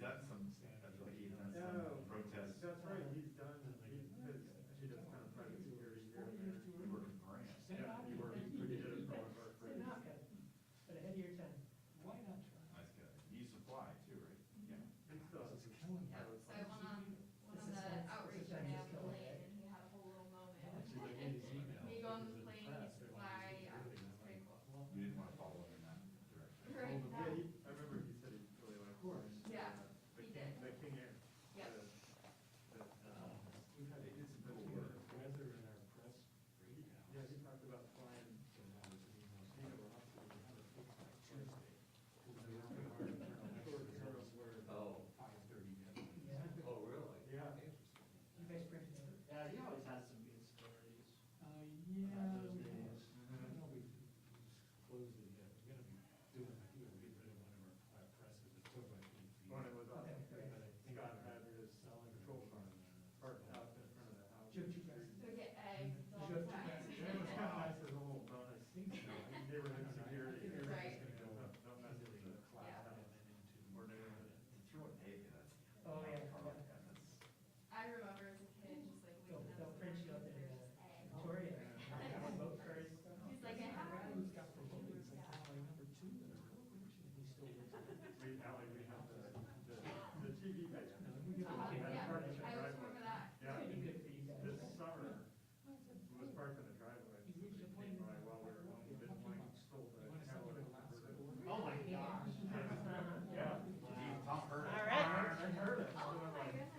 done some, that's what he's done some protests. That's right, he's done, he does kind of private security here and there. We work in grants. Yeah, he did it for one of our friends. But ahead of your time. Why not try? Nice guy. You supply too, right? Yeah. It's, It's killing Yep, me. so I went on one of the outreach day on the plane and he had a whole little moment. She's like, hey, these emails. Me go on the because plane, in you press, they want supply, you to yeah, do it. it's pretty cool. Well, You didn't want to follow in that direction. Right. yeah, I remember he said he really liked. Of course. Yeah, The he King, did. the King Air. Yep. We've had, they did some But cool we got work. the weather in our press breakdown. Yeah, he talked about flying. And that was the email. You know, we're up to, we have a fix by Tuesday. We'll be working hard to turn on Short next term results. where. Oh. 5:30 deadline. Yeah. Oh, really? Yeah. Interesting. You guys printed it. Yeah, he always has some good stories. Yeah. Those days. I don't know, we closed it yet. We're gonna be doing, I think we'll get rid of one of our presses, it's 4 by 8 feet. When it was up, Okay, great. but Scott had his patrol car parked out in front of the house. Joe, two presses. So we get eggs all Sure. the time. And it was kind of nice as a little bonus, neighborhood security. Right. Don't mess with the class Yeah. house or neighborhood. And throwing hay, that's. Oh, yeah. That's. I remember as a kid, just like They'll, waking they'll up print and you up in there's just eggs. Victoria. Boat cars. He's like, I have a Who's got promoted, it's like, oh, number 2 in a row, and he still lives in it. We, Ally, we have the TV picture. We get Uh-huh, the- yeah, Parked in the I always driveway. remember that. Yeah, Pretty good for you guys. this summer, it was parked in the driveway. It came by while we were home, we didn't want to stole the catalytic converter. Oh my gosh. Yeah. Tom heard it. All right. I heard it. Oh my goodness.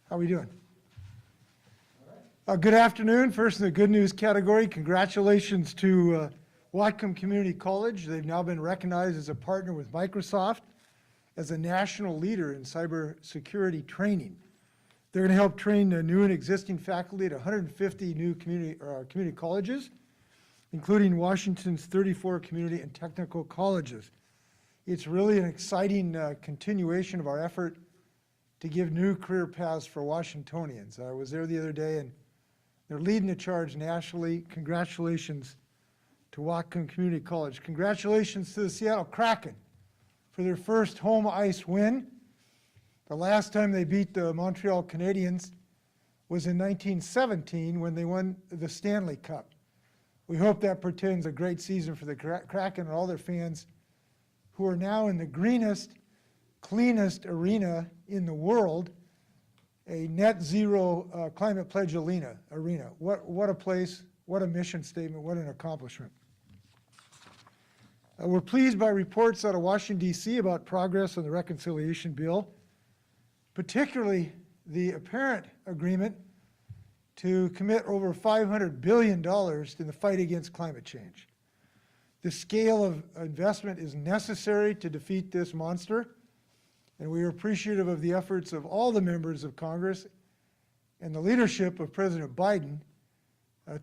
How are we doing? Good afternoon. First in the good news category, congratulations to Whatcom Community College. They've now been recognized as a partner with Microsoft as a national leader in cybersecurity training. They're going to help train new and existing faculty at 150 new community colleges, including Washington's 34 community and technical colleges. It's really an exciting continuation of our effort to give new career paths for Washingtonians. I was there the other day, and they're leading the charge nationally. Congratulations to Whatcom Community College. Congratulations to the Seattle Kraken for their first home ice win. The last time they beat the Montreal Canadiens was in 1917 when they won the Stanley Cup. We hope that portends a great season for the Kraken and all their fans who are now in the greenest, cleanest arena in the world, a net zero climate pledge arena. What a place, what a mission statement, what an accomplishment. We're pleased by reports out of Washington, D.C. about progress on the reconciliation bill, particularly the apparent agreement to commit over $500 billion in the fight against climate change. The scale of investment is necessary to defeat this monster, and we are appreciative of the efforts of all the members of Congress and the leadership of President Biden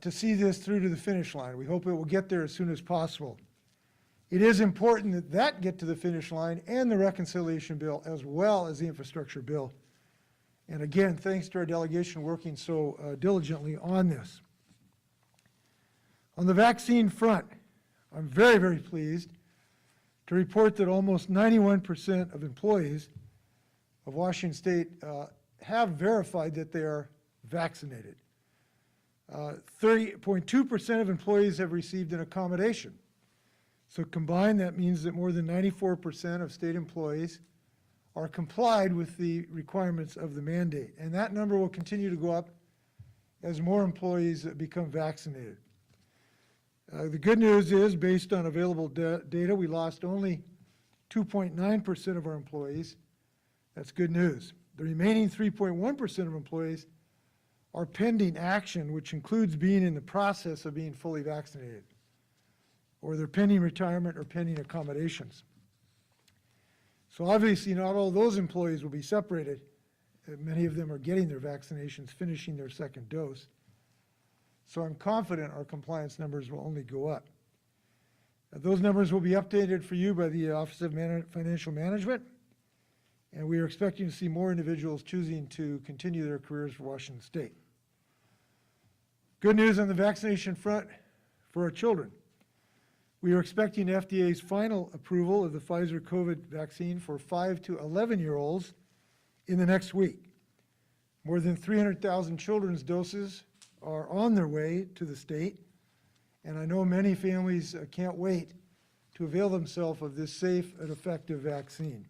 to see this through to the finish line. We hope it will get there as soon as possible. It is important that that get to the finish line and the reconciliation bill as well as the infrastructure bill. And again, thanks to our delegation working so diligently on this. On the vaccine front, I'm very, very pleased to report that almost 91% of employees of Washington State have verified that they are vaccinated. 30.2% of employees have received an accommodation. So combined, that means that more than 94% of state employees are complied with the requirements of the mandate. And that number will continue to go up as more employees become vaccinated. The good news is, based on available data, we lost only 2.9% of our employees. That's good news. The remaining 3.1% of employees are pending action, which includes being in the process of being fully vaccinated, or they're pending retirement or pending accommodations. So obviously not all those employees will be separated. Many of them are getting their vaccinations, finishing their second dose. So I'm confident our compliance numbers will only go up. Those numbers will be updated for you by the Office of Financial Management, and we are expecting to see more individuals choosing to continue their careers for Washington State. Good news on the vaccination front for our children. We are expecting FDA's final approval of the Pfizer COVID vaccine for 5 to 11-year-olds in the next week. More than 300,000 children's doses are on their way to the state, and I know many families can't wait to avail themselves of this safe and effective vaccine.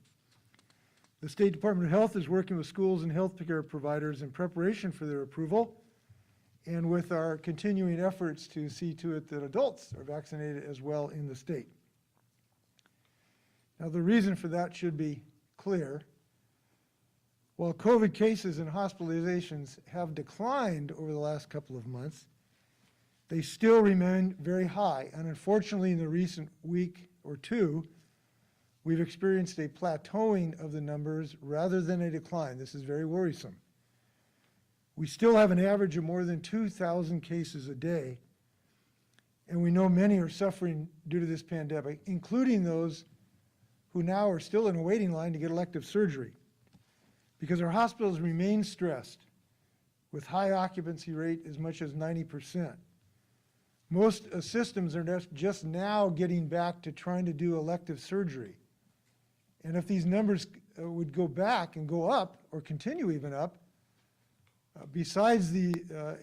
The State Department of Health is working with schools and healthcare providers in preparation for their approval, and with our continuing efforts to see to it that adults are vaccinated as well in the state. Now, the reason for that should be clear. While COVID cases and hospitalizations have declined over the last couple of months, they still remain very high, and unfortunately in the recent week or two, we've experienced a plateauing of the numbers rather than a decline. This is very worrisome. We still have an average of more than 2,000 cases a day, and we know many are suffering due to this pandemic, including those who now are still in a waiting line to get elective surgery, because our hospitals remain stressed with high occupancy rate as much as 90%. Most systems are just now getting back to trying to do elective surgery. And if these numbers would go back and go up, or continue even up, besides the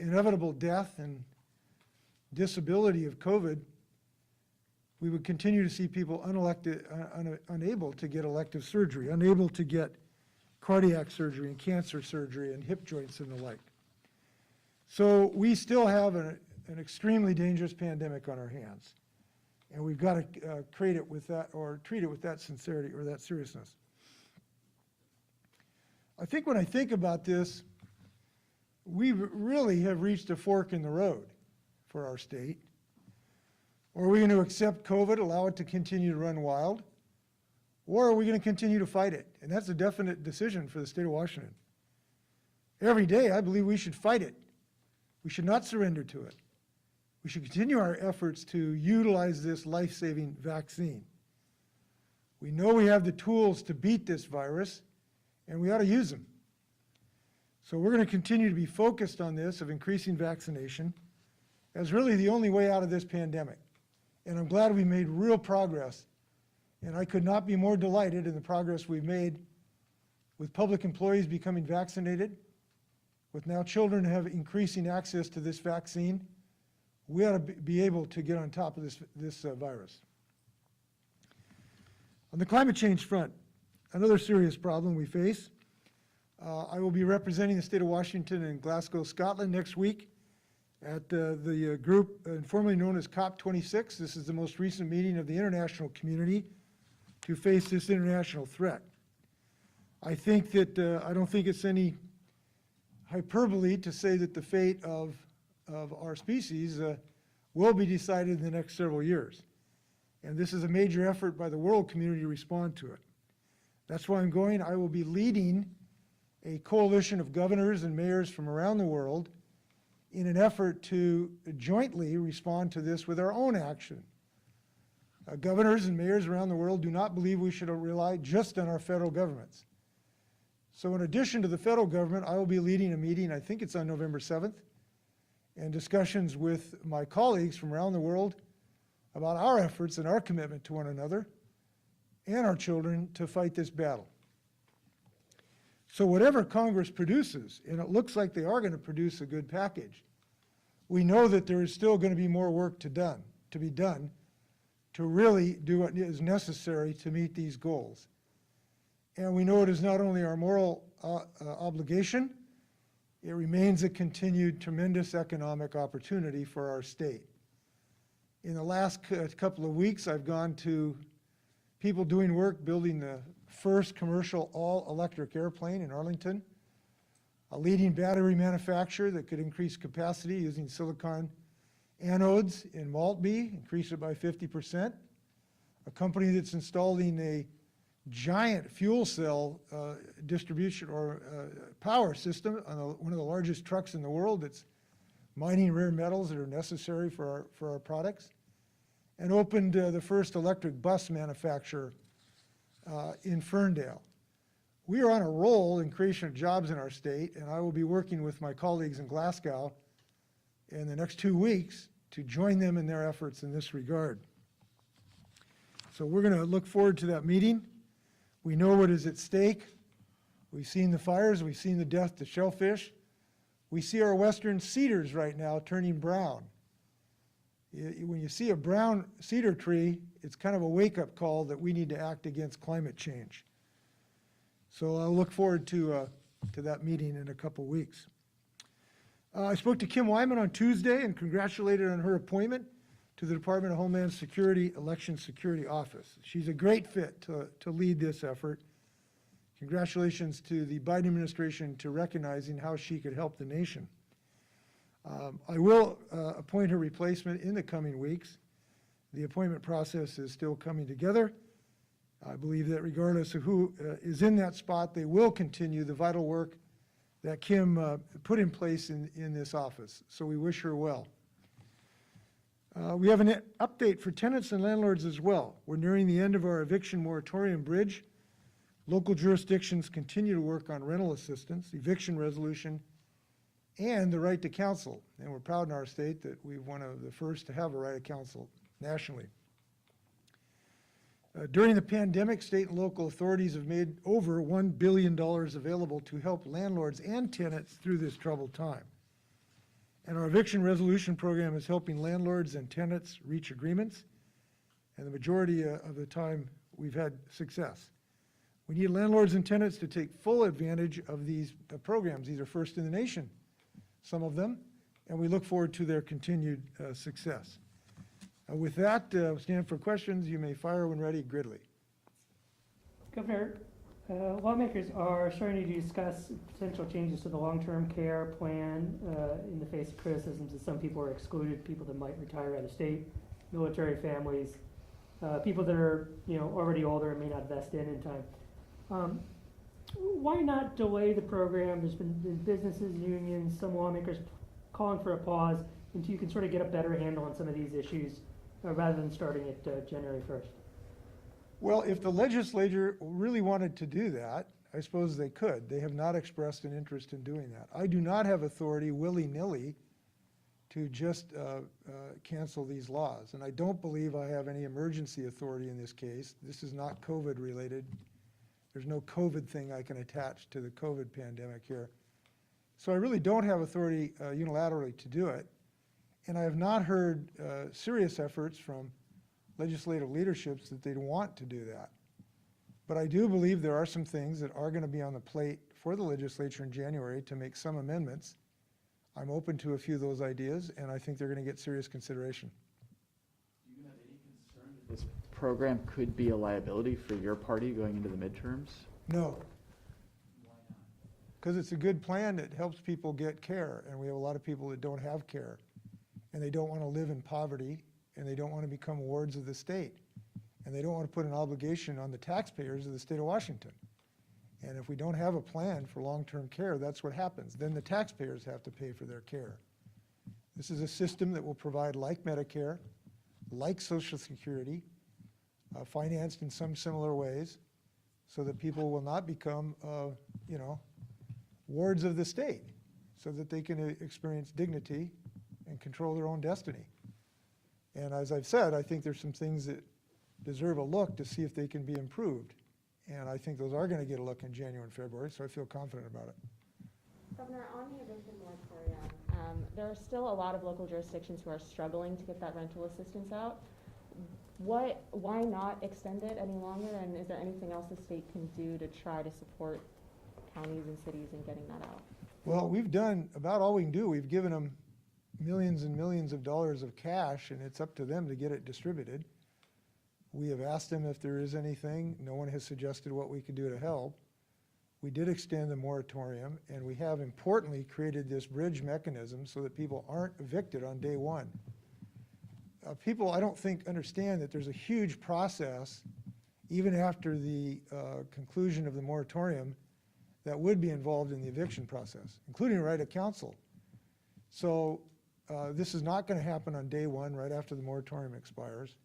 inevitable death and disability of COVID, we would continue to see people unable to get elective surgery, unable to get cardiac surgery and cancer surgery and hip joints and the like. So we still have an extremely dangerous pandemic on our hands, and we've got to treat it with that sincerity or that seriousness. I think when I think about this, we really have reached a fork in the road for our state. Or are we going to accept COVID, allow it to continue to run wild? Or are we going to continue to fight it? And that's a definite decision for the state of Washington. Every day, I believe we should fight it. We should not surrender to it. We should continue our efforts to utilize this life-saving vaccine. We know we have the tools to beat this virus, and we ought to use them. So we're going to continue to be focused on this, of increasing vaccination, as really the only way out of this pandemic. And I'm glad we made real progress, and I could not be more delighted in the progress we've made with public employees becoming vaccinated, with now children have increasing access to this vaccine. We ought to be able to get on top of this virus. On the climate change front, another serious problem we face. I will be representing the state of Washington in Glasgow, Scotland next week at the group informally known as COP26. This is the most recent meeting of the international community to face this international threat. I think that, I don't think it's any hyperbole to say that the fate of our species will be decided in the next several years. And this is a major effort by the world community to respond to it. That's why I'm going. I will be leading a coalition of governors and mayors from around the world in an effort to jointly respond to this with our own action. Governors and mayors around the world do not believe we should rely just on our federal governments. So in addition to the federal government, I will be leading a meeting, I think it's on November 7th, and discussions with my colleagues from around the world about our efforts and our commitment to one another and our children to fight this battle. So whatever Congress produces, and it looks like they are going to produce a good package, we know that there is still going to be more work to be done to really do what is necessary to meet these goals. And we know it is not only our moral obligation, it remains a continued tremendous economic opportunity for our state. In the last couple of weeks, I've gone to people doing work building the first commercial all-electric airplane in Arlington, a leading battery manufacturer that could increase capacity using silicon anodes in Maltby, increase it by 50%, a company that's installing a giant fuel cell distribution or power system on one of the largest trucks in the world that's mining rare metals that are necessary for our products. and opened the first electric bus manufacturer in Ferndale. We are on a roll in creation of jobs in our state, and I will be working with my colleagues in Glasgow in the next 2 weeks to join them in their efforts in this regard. So we're going to look forward to that meeting. We know what is at stake. We've seen the fires. We've seen the death to shellfish. We see our western cedars right now turning brown. When you see a brown cedar tree, it's kind of a wake-up call that we need to act against climate change. So I'll look forward to that meeting in a couple weeks. I spoke to Kim Wyman on Tuesday and congratulated on her appointment to the Department of Homeland Security Election Security Office. She's a great fit to lead this effort. Congratulations to the Biden administration to recognizing how she could help the nation. I will appoint her replacement in the coming weeks. The appointment process is still coming together. I believe that regardless of who is in that spot, they will continue the vital work that Kim put in place in this office. So we wish her well. We have an update for tenants and landlords as well. We're nearing the end of our eviction moratorium bridge. Local jurisdictions continue to work on rental assistance, eviction resolution, and the right to counsel. And we're proud in our state that we're one of the first to have a right to counsel nationally. During the pandemic, state and local authorities have made over $1 billion available to help landlords and tenants through this troubled time. And our eviction resolution program is helping landlords and tenants reach agreements, and the majority of the time we've had success. We need landlords and tenants to take full advantage of these programs. These are first in the nation, some of them, and we look forward to their continued success. With that, stand for questions. You may fire when ready. Gridley. Governor, lawmakers are starting to discuss potential changes to the long-term care plan in the face of criticisms that some people are excluded, people that might retire out of state, military families, people that are already older and may not vest in time. Why not delay the program? There's been businesses, unions, some lawmakers calling for a pause until you can sort of get a better handle on some of these issues rather than starting it January 1st. Well, if the legislature really wanted to do that, I suppose they could. They have not expressed an interest in doing that. I do not have authority willy-nilly to just cancel these laws. And I don't believe I have any emergency authority in this case. This is not COVID related. There's no COVID thing I can attach to the COVID pandemic here. So I really don't have authority unilaterally to do it. And I have not heard serious efforts from legislative leaderships that they'd want to do that. But I do believe there are some things that are going to be on the plate for the legislature in January to make some amendments. I'm open to a few of those ideas, and I think they're going to get serious consideration. Do you have any concern that this program could be a liability for your party going into the midterms? No, Why not? because it's a good plan that helps people get care, and we have a lot of people that don't have care, and they don't want to live in poverty, and they don't want to become wards of the state, and they don't want to put an obligation on the taxpayers of the state of Washington. And if we don't have a plan for long-term care, that's what happens. Then the taxpayers have to pay for their care. This is a system that will provide like Medicare, like Social Security, financed in some similar ways, so that people will not become, wards of the state, so that they can experience dignity and control their own destiny. And as I've said, I think there's some things that deserve a look to see if they can be improved. And I think those are going to get a look in January and February, so I feel confident about it. Governor, on the eviction moratorium, there are still a lot of local jurisdictions who are struggling to get that rental assistance out. Why not extend it any longer, and is there anything else the state can do to try to support counties and cities in getting that out? Well, we've done about all we can do. We've given them millions and millions of dollars of cash, and it's up to them to get it distributed. We have asked them if there is anything. No one has suggested what we could do to help. We did extend the moratorium, and we have importantly created this bridge mechanism so that people aren't evicted on day one. People, I don't think, understand that there's a huge process, even after the conclusion of the moratorium, that would be involved in the eviction process, including a right of counsel. So this is not going to happen on day one, right after the moratorium expires.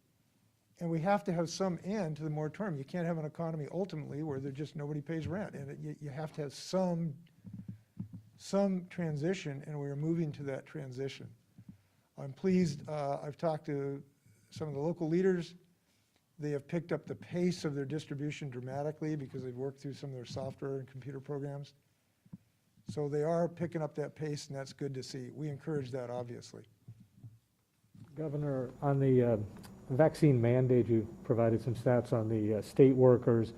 And we have to have some end to the moratorium. You can't have an economy ultimately where there just nobody pays rent. And you have to have some transition, and we are moving to that transition. I'm pleased. I've talked to some of the local leaders. They have picked up the pace of their distribution dramatically because they've worked through some of their software and computer programs. So they are picking up that pace, and that's good to see. We encourage that, obviously. Governor, on the vaccine mandate, you provided some stats on the state workers,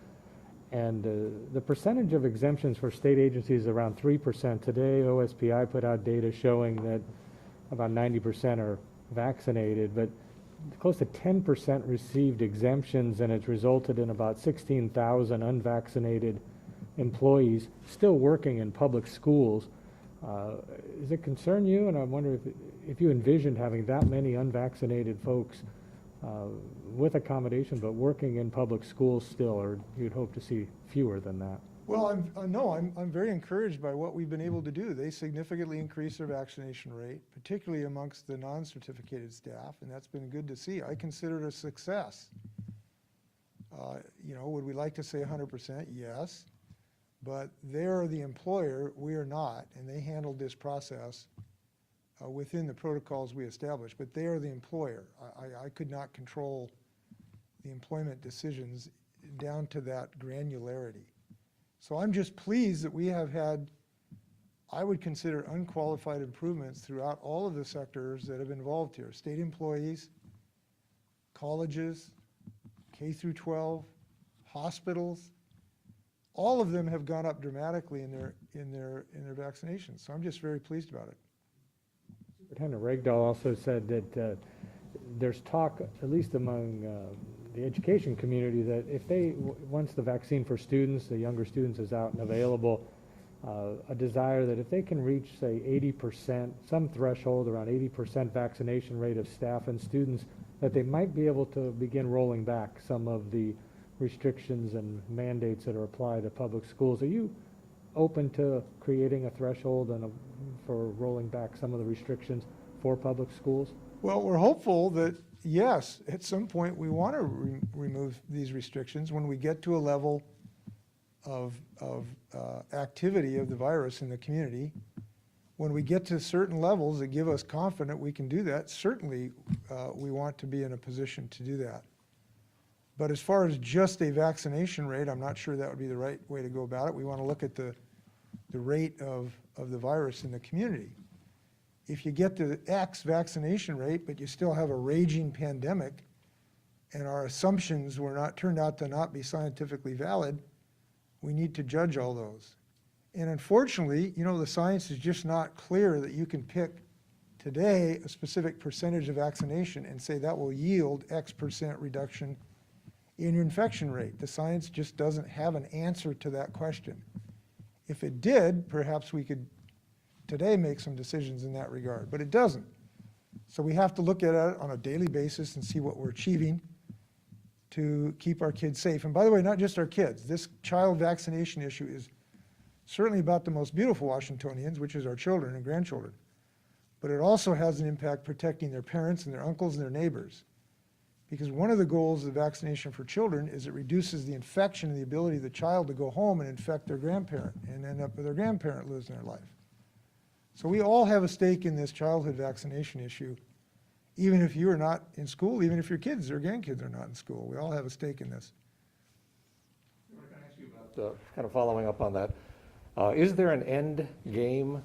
and the percentage of exemptions for state agencies is around 3%. Today, OSPI put out data showing that about 90% are vaccinated, but close to 10% received exemptions, and it's resulted in about 16,000 unvaccinated employees still working in public schools. Does it concern you? And I wonder if you envisioned having that many unvaccinated folks with accommodation but working in public schools still, or you'd hope to see fewer than that? Well, I'm very encouraged by what we've been able to do. They significantly increased their vaccination rate, particularly amongst the non-certificated staff, and that's been good to see. I consider it a success. Would we like to say 100%? Yes. But they're the employer, we are not, and they handled this process within the protocols we established, but they are the employer. I could not control the employment decisions down to that granularity. So I'm just pleased that we have had, I would consider, unqualified improvements throughout all of the sectors that have been involved here. State employees, colleges, K through 12, hospitals, all of them have gone up dramatically in their vaccinations. So I'm just very pleased about it. Superintendent Regdahl also said that there's talk, at least among the education community, that if once the vaccine for students, the younger students, is out and available, a desire that if they can reach, say, 80%, some threshold around 80% vaccination rate of staff and students, that they might be able to begin rolling back some of the restrictions and mandates that are applied to public schools. Are you open to creating a threshold and for rolling back some of the restrictions for public schools? Well, we're hopeful that, yes, at some point we want to remove these restrictions when we get to a level of activity of the virus in the community. When we get to certain levels that give us confidence we can do that, certainly we want to be in a position to do that. But as far as just a vaccination rate, I'm not sure that would be the right way to go about it. We want to look at the rate of the virus in the community. If you get to the X vaccination rate, but you still have a raging pandemic, and our assumptions turned out to not be scientifically valid, we need to judge all those. And unfortunately, the science is just not clear that you can pick today a specific percentage of vaccination and say that will yield X percent reduction in your infection rate. The science just doesn't have an answer to that question. If it did, perhaps we could today make some decisions in that regard, but it doesn't. So we have to look at it on a daily basis and see what we're achieving to keep our kids safe. And by the way, not just our kids. This child vaccination issue is certainly about the most beautiful Washingtonians, which is our children and grandchildren. But it also has an impact protecting their parents and their uncles and their neighbors. Because one of the goals of vaccination for children is it reduces the infection and the ability of the child to go home and infect their grandparent and end up with their grandparent losing their life. So we all have a stake in this childhood vaccination issue, even if you are not in school, even if your kids or grandkids are not in school. We all have a stake in this. Can I ask you about, kind of following up on that, is there an end game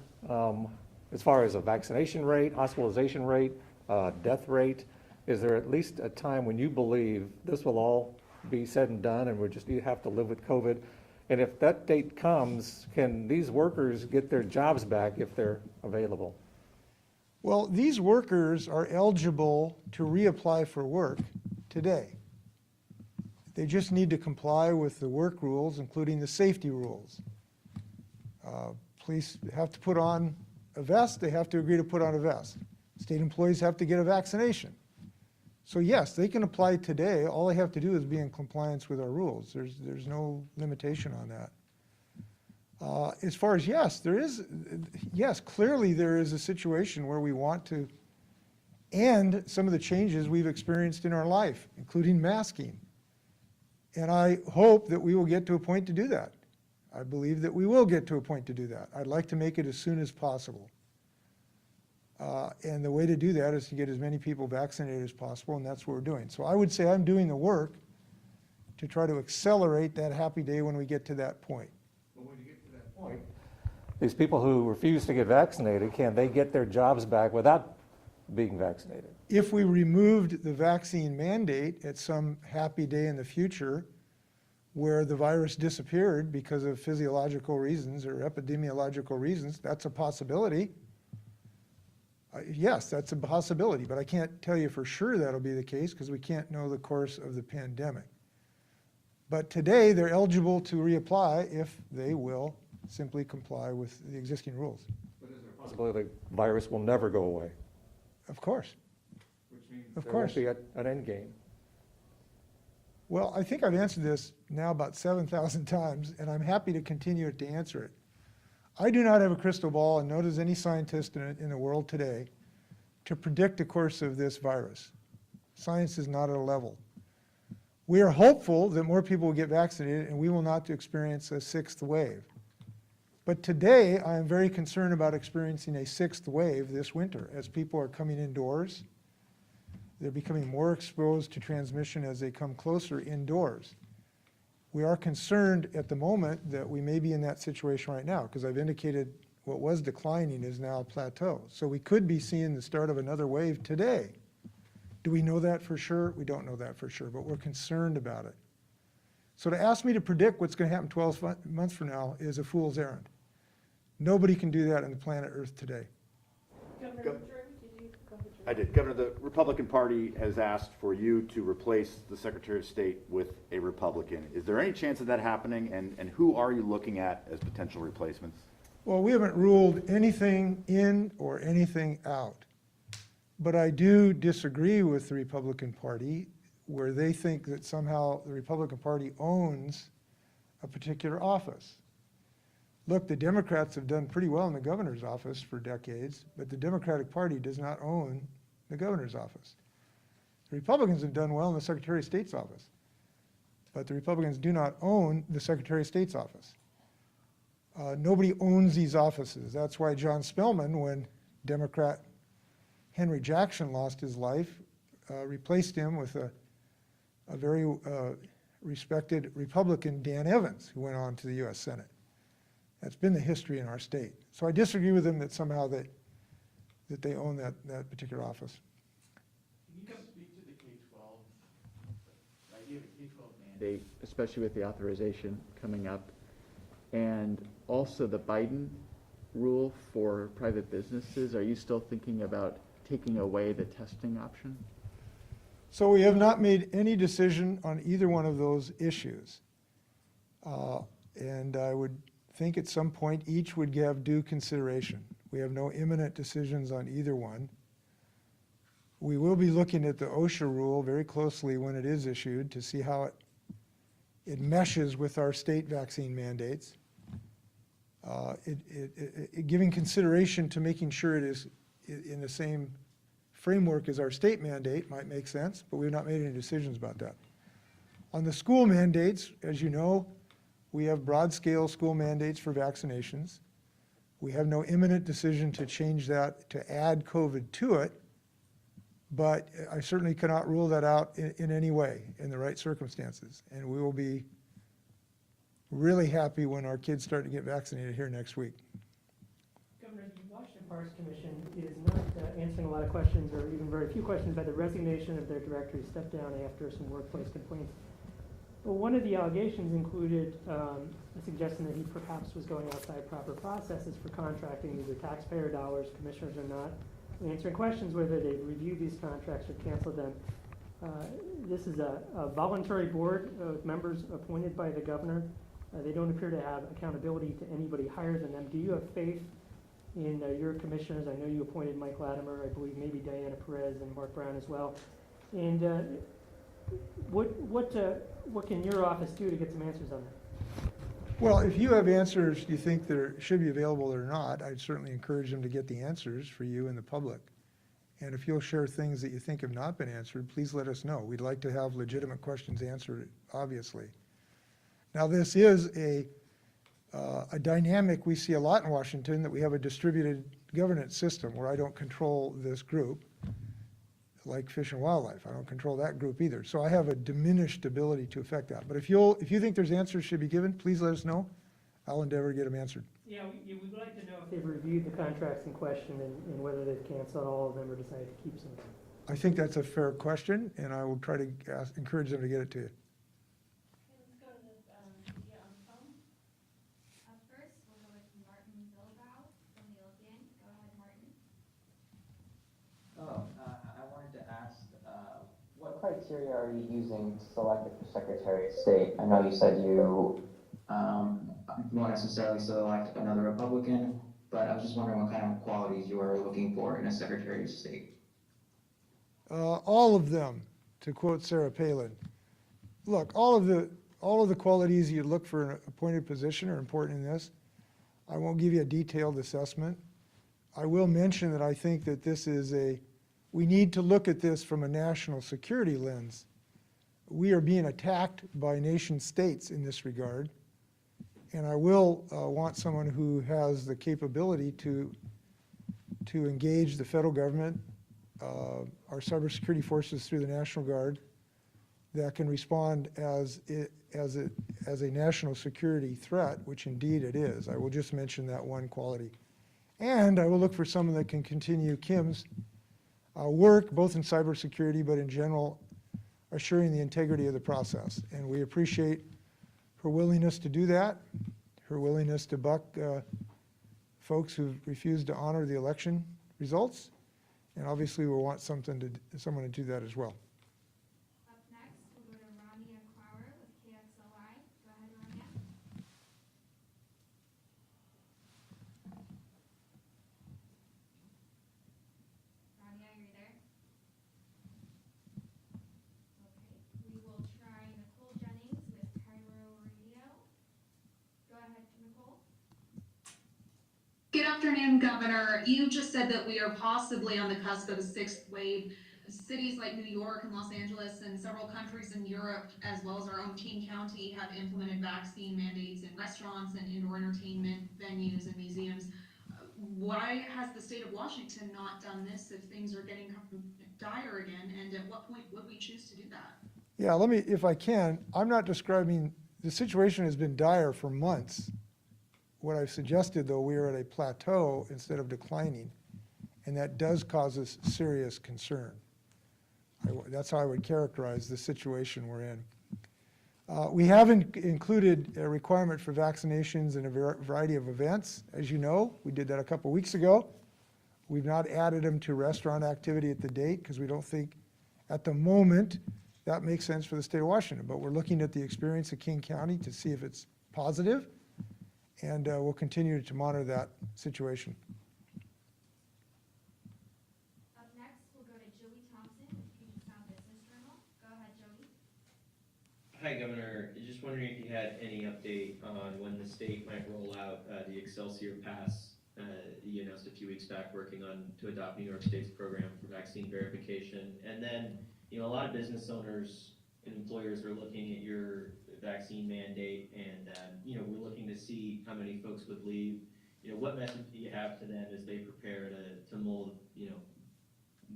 as far as a vaccination rate, hospitalization rate, death rate? Is there at least a time when you believe this will all be said and done and you have to live with COVID? And if that date comes, can these workers get their jobs back if they're available? Well, these workers are eligible to reapply for work today. They just need to comply with the work rules, including the safety rules. Police have to put on a vest. They have to agree to put on a vest. State employees have to get a vaccination. So yes, they can apply today. All they have to do is be in compliance with our rules. There's no limitation on that. As far as yes, clearly there is a situation where we want to and some of the changes we've experienced in our life, including masking. And I hope that we will get to a point to do that. I believe that we will get to a point to do that. I'd like to make it as soon as possible. And the way to do that is to get as many people vaccinated as possible, and that's what we're doing. So I would say I'm doing the work to try to accelerate that happy day when we get to that point. Well, when you get to that point, these people who refuse to get vaccinated, can they get their jobs back without being vaccinated? If we removed the vaccine mandate at some happy day in the future where the virus disappeared because of physiological reasons or epidemiological reasons, that's a possibility. Yes, that's a possibility, but I can't tell you for sure that'll be the case because we can't know the course of the pandemic. But today, they're eligible to reapply if they will simply comply with the existing rules. But is there a possibility the virus will never go away? Of course. Which means Of there course. won't be an end game. Well, I think I've answered this now about 7,000 times, and I'm happy to continue to answer it. I do not have a crystal ball, and nor does any scientist in the world today, to predict the course of this virus. Science is not at a level. We are hopeful that more people will get vaccinated and we will not experience a sixth wave. But today, I am very concerned about experiencing a sixth wave this winter as people are coming indoors. They're becoming more exposed to transmission as they come closer indoors. We are concerned at the moment that we may be in that situation right now because I've indicated what was declining is now a plateau. So we could be seeing the start of another wave today. Do we know that for sure? We don't know that for sure, but we're concerned about it. So to ask me to predict what's going to happen 12 months from now is a fool's errand. Nobody can do that on the planet Earth today. Governor, Go- Jordan, did you go ahead? I did. Governor, the Republican Party has asked for you to replace the Secretary of State with a Republican. Is there any chance of that happening, and who are you looking at as potential replacements? Well, we haven't ruled anything in or anything out. But I do disagree with the Republican Party where they think that somehow the Republican Party owns a particular office. Look, the Democrats have done pretty well in the governor's office for decades, but the Democratic Party does not own the governor's office. The Republicans have done well in the Secretary of State's office, but the Republicans do not own the Secretary of State's office. Nobody owns these offices. That's why John Spellman, when Democrat Henry Jackson lost his life, replaced him with a very respected Republican, Dan Evans, who went on to the U.S. Senate. That's been the history in our state. So I disagree with them that somehow that they own that particular office. Can you speak to the K-12, the idea of a K-12 mandate, especially with the authorization coming up, and also the Biden rule for private businesses? Are you still thinking about taking away the testing option? So we have not made any decision on either one of those issues. And I would think at some point each would have due consideration. We have no imminent decisions on either one. We will be looking at the OSHA rule very closely when it is issued to see how it meshes with our state vaccine mandates. Giving consideration to making sure it is in the same framework as our state mandate might make sense, but we've not made any decisions about that. On the school mandates, as you know, we have broad-scale school mandates for vaccinations. We have no imminent decision to change that, to add COVID to it, but I certainly cannot rule that out in any way in the right circumstances. And we will be really happy when our kids start to get vaccinated here next week. Governor, the Washington Parks Commission is not answering a lot of questions, or even very few questions, by the resignation of their director who stepped down after some workplace complaints. But one of the allegations included a suggestion that he perhaps was going outside proper processes for contracting. These are taxpayer dollars. Commissioners are not answering questions whether they reviewed these contracts or canceled them. This is a voluntary board of members appointed by the governor. They don't appear to have accountability to anybody higher than them. Do you have faith in your commissioners? I know you appointed Mike Latimer, I believe maybe Diana Perez and Mark Brown as well. And what can your office do to get some answers on that? Well, if you have answers you think that should be available or not, I'd certainly encourage them to get the answers for you and the public. And if you'll share things that you think have not been answered, please let us know. We'd like to have legitimate questions answered, obviously. Now, this is a dynamic we see a lot in Washington, that we have a distributed governance system where I don't control this group, like Fish and Wildlife. I don't control that group either. So I have a diminished ability to affect that. But if you think there's answers should be given, please let us know. I'll endeavor to get them answered. Yeah, we'd like to know if they've reviewed the contracts in question and whether they've canceled all of them or decided to keep some. I think that's a fair question, and I will try to encourage them to get it to you. Let's go to the media on the phone. Up first, we'll go with Martin Bilbao from the Oregon. Go ahead, Martin. I wanted to ask, what criteria are you using to select the Secretary of State? I know you said you won't necessarily select another Republican, but I was just wondering what kind of qualities you are looking for in a Secretary of State. All of them, to quote Sarah Palin. Look, all of the qualities you look for in an appointed position are important in this. I won't give you a detailed assessment. I will mention that I think that we need to look at this from a national security lens. We are being attacked by nation states in this regard, and I will want someone who has the capability to engage the federal government, our cybersecurity forces through the National Guard, that can respond as a national security threat, which indeed it is. I will just mention that one quality. And I will look for someone that can continue Kim's work, both in cybersecurity, but in general, assuring the integrity of the process. And we appreciate her willingness to do that, her willingness to buck folks who've refused to honor the election results. And obviously, we'll want someone to do that as well. Up next, we'll go to Rania Clower with KXLY. Go ahead, Rania. Rania, are you there? Okay, we will try Nicole Jennings with Cairo Radio. Go ahead, Nicole. Good afternoon, Governor. You just said that we are possibly on the cusp of a sixth wave. Cities like New York and Los Angeles and several countries in Europe, as well as our own King County, have implemented vaccine mandates in restaurants and indoor entertainment venues and museums. Why has the state of Washington not done this if things are getting dire again? And at what point would we choose to do that? Yeah, let me, if I can, I'm not describing, the situation has been dire for months. What I've suggested, though, we are at a plateau instead of declining, and that does cause us serious concern. That's how I would characterize the situation we're in. We haven't included a requirement for vaccinations in a variety of events. As you know, we did that a couple weeks ago. We've not added them to restaurant activity at the date because we don't think at the moment that makes sense for the state of Washington. But we're looking at the experience of King County to see if it's positive, and we'll continue to monitor that situation. Up next, we'll go to Joey Thompson with Puget Sound Business Journal. Go ahead, Joey. Hi, Governor. Just wondering if you had any update on when the state might roll out the Excelsior Pass. You announced a few weeks back working on to adopt New York State's program for vaccine verification. And then, a lot of business owners and employers are looking at your vaccine mandate, and we're looking to see how many folks would leave. What message do you have to them as they prepare to mold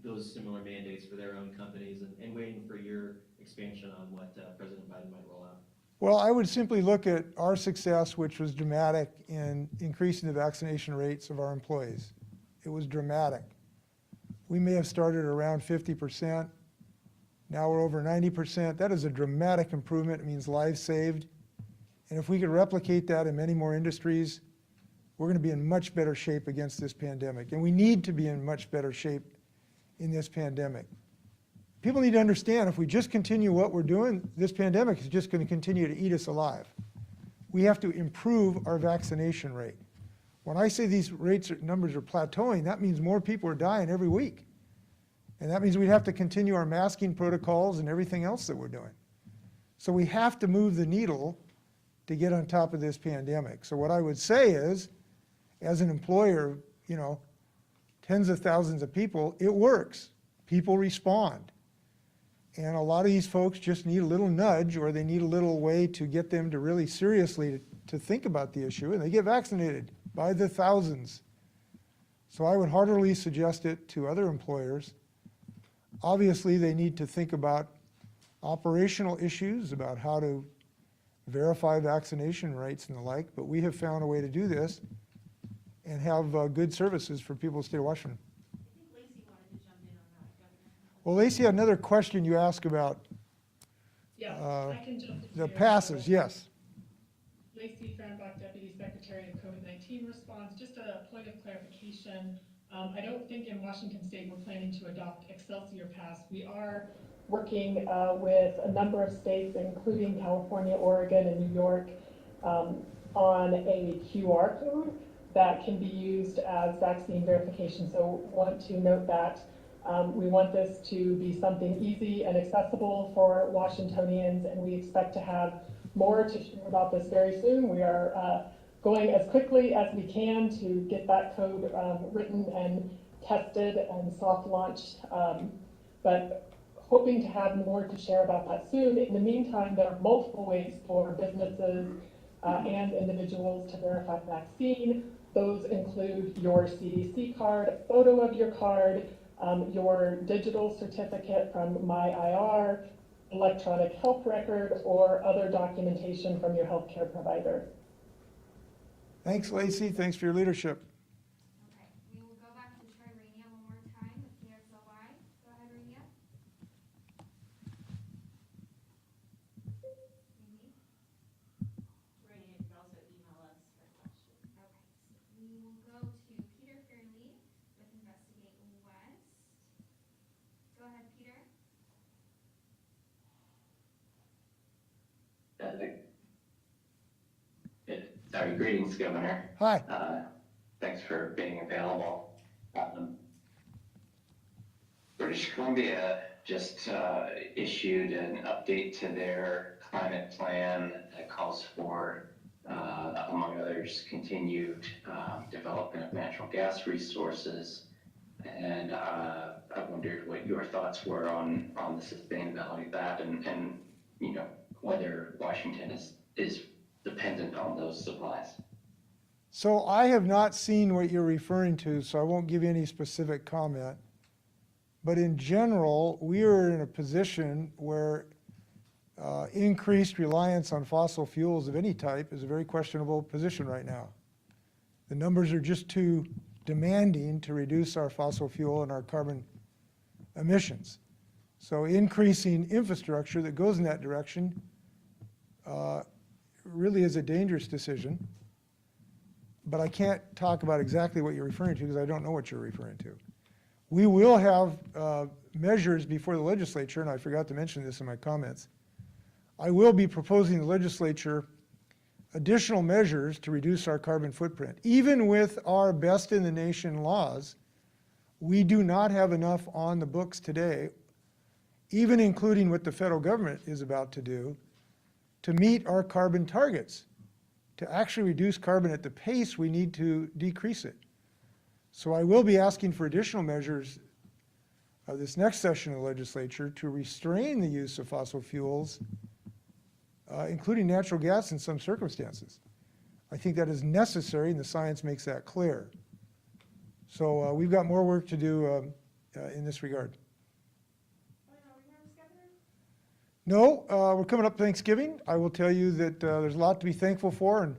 those similar mandates for their own companies, and waiting for your expansion on what President Biden might roll out? Well, I would simply look at our success, which was dramatic in increasing the vaccination rates of our employees. It was dramatic. We may have started around 50%. Now we're over 90%. That is a dramatic improvement. It means lives saved. And if we could replicate that in many more industries, we're going to be in much better shape against this pandemic. And we need to be in much better shape in this pandemic. People need to understand, if we just continue what we're doing, this pandemic is just going to continue to eat us alive. We have to improve our vaccination rate. When I say these numbers are plateauing, that means more people are dying every week. And that means we have to continue our masking protocols and everything else that we're doing. So we have to move the needle to get on top of this pandemic. So what I would say is, as an employer, tens of thousands of people, it works. People respond. And a lot of these folks just need a little nudge, or they need a little way to get them to really seriously to think about the issue, and they get vaccinated by the thousands. So I would heartily suggest it to other employers. Obviously, they need to think about operational issues, about how to verify vaccination rates and the like, but we have found a way to do this and have good services for people in the state of Washington. I think Lacy wanted to jump in on that, Governor. Well, Lacy, another question you asked about Yeah, I can jump in the here. passes, yes. Lacy Fehrenbach, Deputy Secretary of COVID-19 Response. Just a point of clarification. I don't think in Washington State we're planning to adopt Excelsior Pass. We are working with a number of states, including California, Oregon, and New York, on a QR code that can be used as vaccine verification. So want to note that we want this to be something easy and accessible for Washingtonians, and we expect to have more to share about this very soon. We are going as quickly as we can to get that code written and tested and soft launched, but hoping to have more to share about that soon. In the meantime, there are multiple ways for businesses and individuals to verify vaccine. Those include your CDC card, a photo of your card, your digital certificate from MyIR, electronic health record, or other documentation from your healthcare provider. Thanks, Lacy. Thanks for your leadership. Okay, we will go back to Troy Rainier one more time with KSLY. Go ahead, Rainier. Amy? Rainey, you can also email us for questions. Okay, so we will go to Peter Fairley with Investigate West. Go ahead, Peter. Sorry, greetings, Governor. Hi. Thanks for being available. British Columbia just issued an update to their climate plan that calls for, among others, continued development of natural gas resources. And I wondered what your thoughts were on the sustainability of that, and you know, whether Washington is dependent on those supplies. So I have not seen what you're referring to, so I won't give you any specific comment. But in general, we are in a position where increased reliance on fossil fuels of any type is a very questionable position right now. The numbers are just too demanding to reduce our fossil fuel and our carbon emissions. So increasing infrastructure that goes in that direction really is a dangerous decision. But I can't talk about exactly what you're referring to because I don't know what you're referring to. We will have measures before the legislature, and I forgot to mention this in my comments. I will be proposing to the legislature additional measures to reduce our carbon footprint. Even with our best in the nation laws, we do not have enough on the books today, even including what the federal government is about to do, to meet our carbon targets. To actually reduce carbon at the pace we need to decrease it. So I will be asking for additional measures this next session of the legislature to restrain the use of fossil fuels, including natural gas in some circumstances. I think that is necessary, and the science makes that clear. So we've got more work to do in this regard. No, we're coming up Thanksgiving. I will tell you that there's a lot to be thankful for, and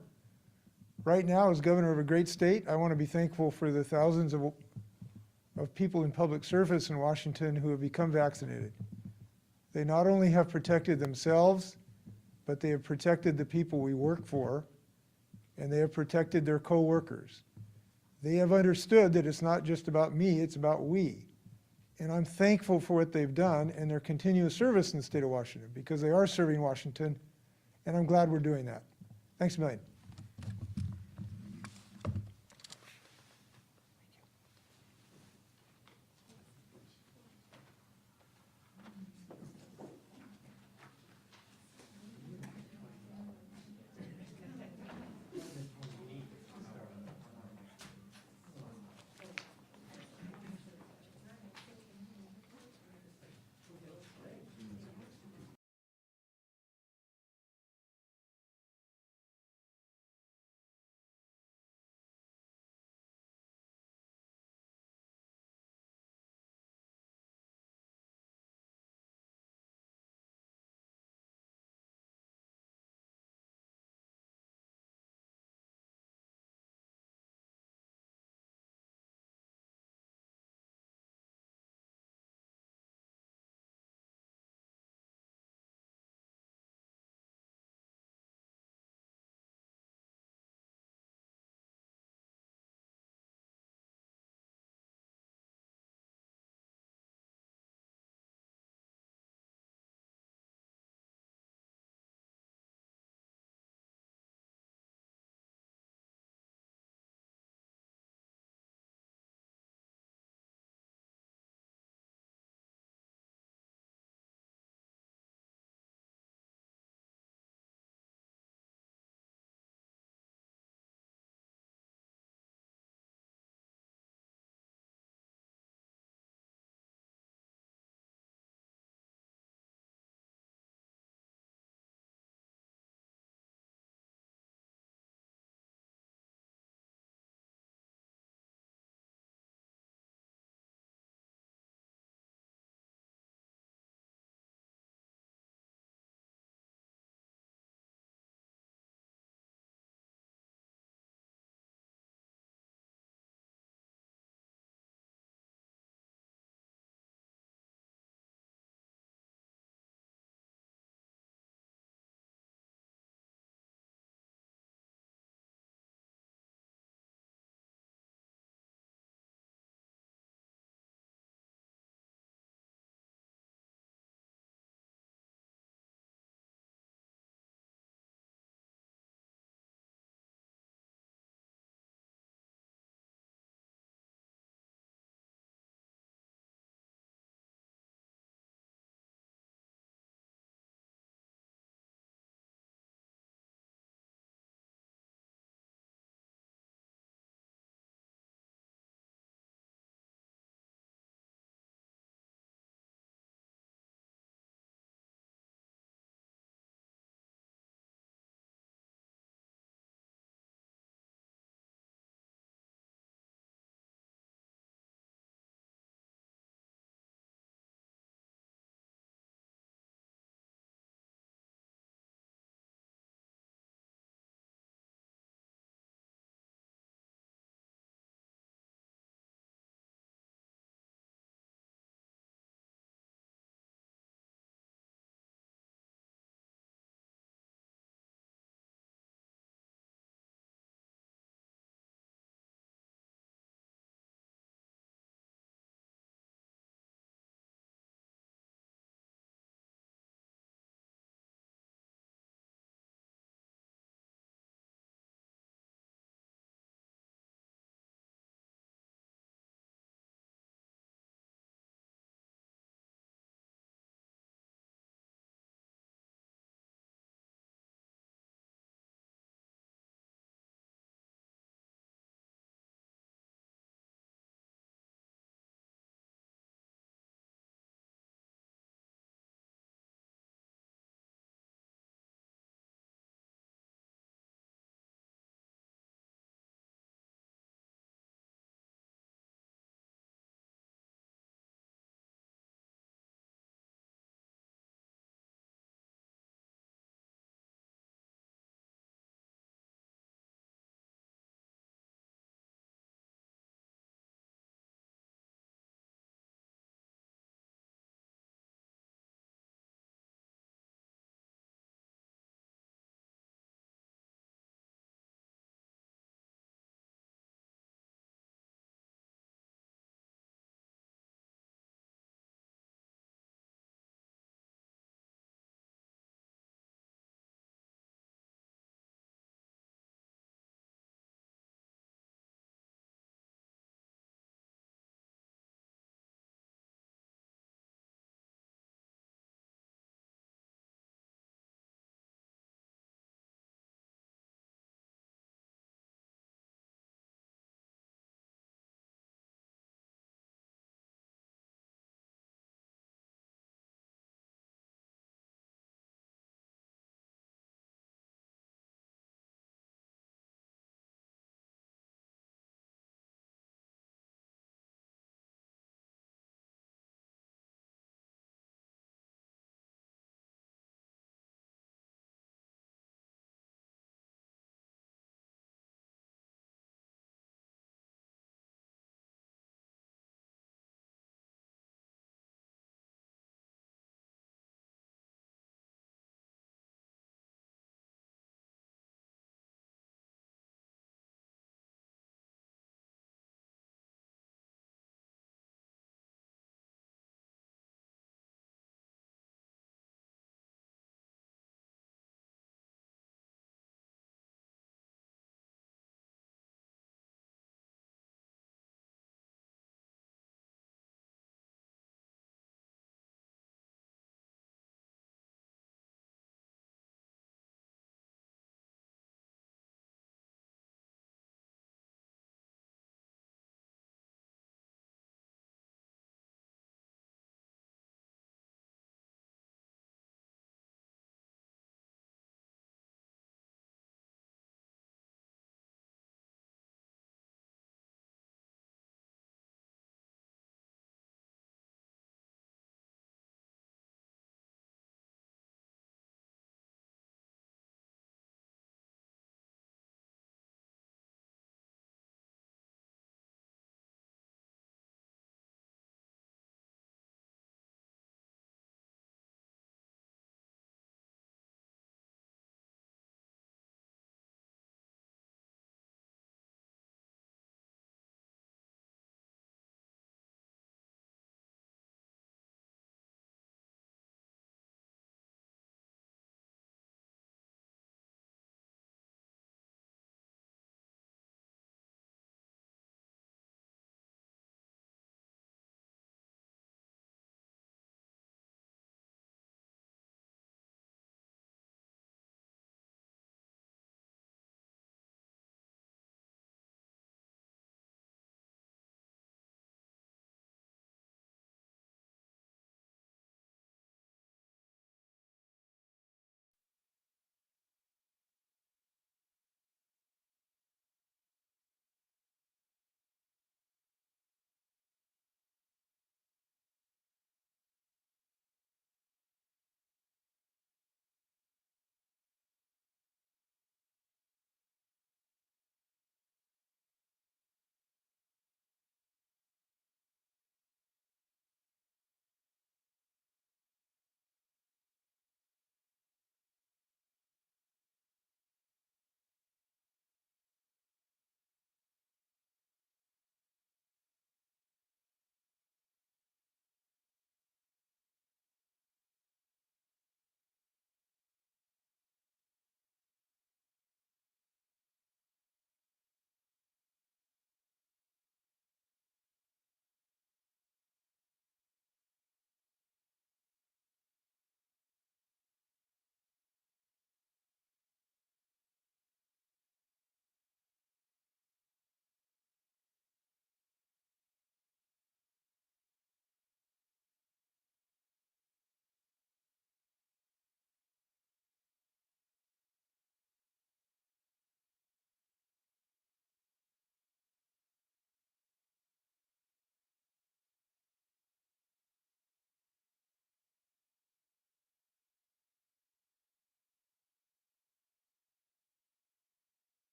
right now, as governor of a great state, I want to be thankful for the thousands of people in public service in Washington who have become vaccinated. They not only have protected themselves, but they have protected the people we work for, and they have protected their co-workers. They have understood that it's not just about me, it's about we. And I'm thankful for what they've done and their continuous service in the state of Washington, because they are serving Washington, and I'm glad we're doing that. Thanks a million.